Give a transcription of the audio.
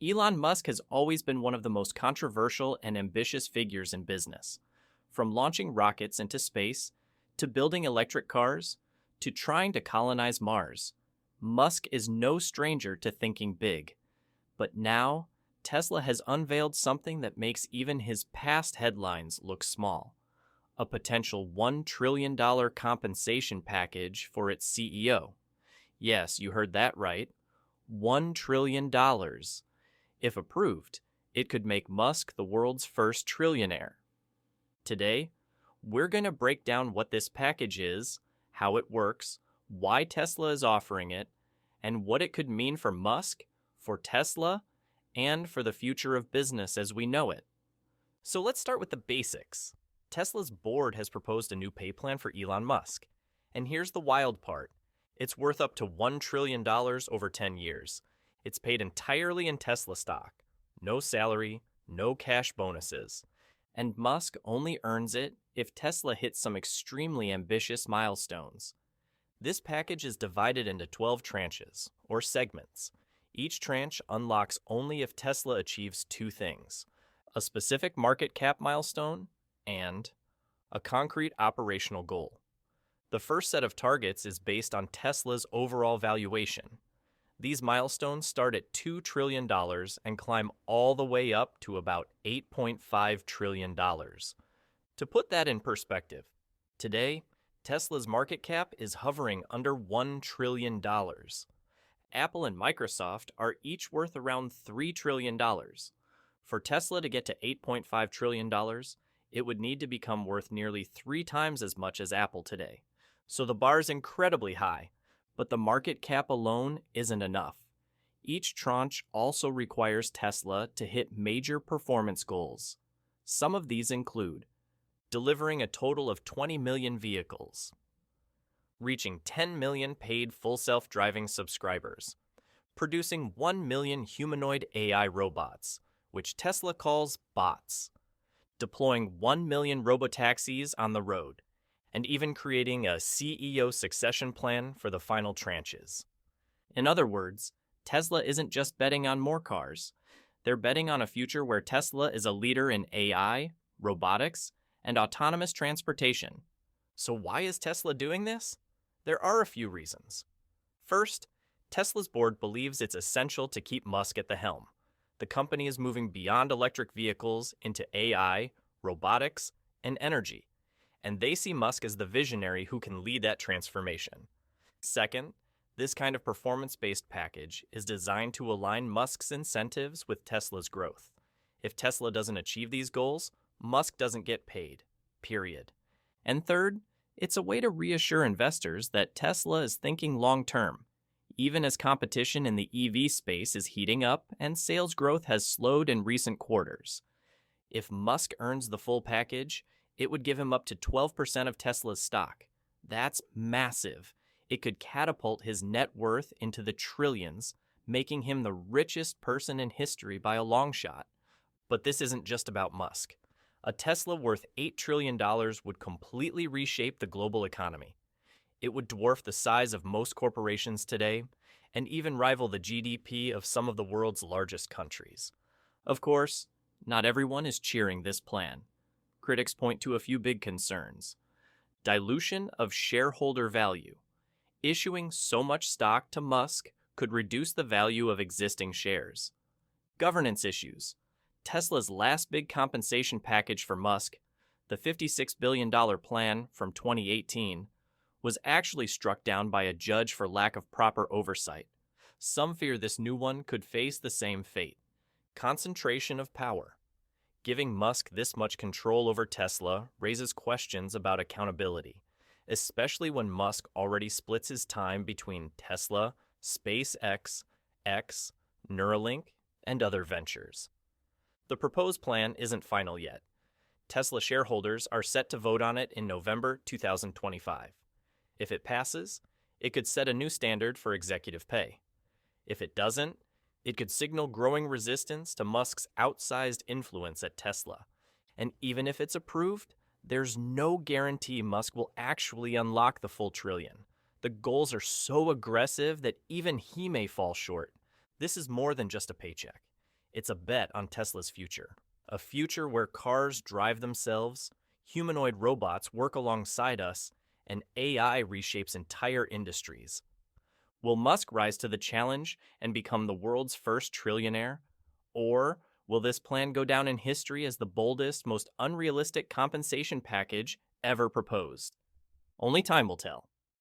Elon Musk has always been one of the most controversial and ambitious figures in business. From launching rockets into space, to building electric cars, to trying to colonize Mars, Musk is no stranger to thinking big. But now, Tesla has unveiled something that makes even his past headlines look small: a potential $1 trillion compensation package for its CEO. Yes, you heard that right. $1 trillion. If approved, it could make Musk the world's first trillionaire. Today, we're going to break down what this package is, how it works, why Tesla is offering it, and what it could mean for Musk, for Tesla, and for the future of business as we know it. So let's start with the basics. Tesla's board has proposed a new pay plan for Elon Musk. And here's the wild part. It's worth up to $1 trillion over 10 years. It's paid entirely in Tesla stock. No salary, no cash bonuses. And Musk only earns it if Tesla hits some extremely ambitious milestones. This package is divided into 12 tranches, or segments. Each tranche unlocks only if Tesla achieves two things: a specific market cap milestone and a concrete operational goal. The first set of targets is based on Tesla's overall valuation. These milestones start at $2 trillion and climb all the way up to about $8.5 trillion. To put that in perspective, today, Tesla's market cap is hovering under $1 trillion. Apple and Microsoft are each worth around $3 trillion. For Tesla to get to $8.5 trillion, it would need to become worth nearly 3 times as much as Apple today. So the bar is incredibly high, but the market cap alone isn't enough. Each tranche also requires Tesla to hit major performance goals. Some of these include delivering a total of 20 million vehicles, reaching 10 million paid full self-driving subscribers, producing 1 million humanoid AI robots, which Tesla calls bots, deploying 1 million robotaxis on the road, and even creating a CEO succession plan for the final tranches. In other words, Tesla isn't just betting on more cars. They're betting on a future where Tesla is a leader in AI, robotics, and autonomous transportation. So why is Tesla doing this? There are a few reasons. First, Tesla's board believes it's essential to keep Musk at the helm. The company is moving beyond electric vehicles into AI, robotics, and energy, and they see Musk as the visionary who can lead that transformation. Second, this kind of performance-based package is designed to align Musk's incentives with Tesla's growth. If Tesla doesn't achieve these goals, Musk doesn't get paid, period. And third, it's a way to reassure investors that Tesla is thinking long-term, even as competition in the EV space is heating up and sales growth has slowed in recent quarters. If Musk earns the full package, it would give him up to 12% of Tesla's stock. That's massive. It could catapult his net worth into the trillions, making him the richest person in history by a long shot. But this isn't just about Musk. A Tesla worth $8 trillion would completely reshape the global economy. It would dwarf the size of most corporations today, and even rival the GDP of some of the world's largest countries. Of course, not everyone is cheering this plan. Critics point to a few big concerns. Dilution of shareholder value. Issuing so much stock to Musk could reduce the value of existing shares. Governance issues. Tesla's last big compensation package for Musk, the $56 billion plan from 2018, was actually struck down by a judge for lack of proper oversight. Some fear this new one could face the same fate. Concentration of power. Giving Musk this much control over Tesla raises questions about accountability, especially when Musk already splits his time between Tesla, SpaceX, X, Neuralink, and other ventures. The proposed plan isn't final yet. Tesla shareholders are set to vote on it in November 2025. If it passes, it could set a new standard for executive pay. If it doesn't, it could signal growing resistance to Musk's outsized influence at Tesla. And even if it's approved, there's no guarantee Musk will actually unlock the full trillion. The goals are so aggressive that even he may fall short. This is more than just a paycheck. It's a bet on Tesla's future. A future where cars drive themselves, humanoid robots work alongside us, and AI reshapes entire industries. Will Musk rise to the challenge and become the world's first trillionaire? Or will this plan go down in history as the boldest, most unrealistic compensation package ever proposed? Only time will tell.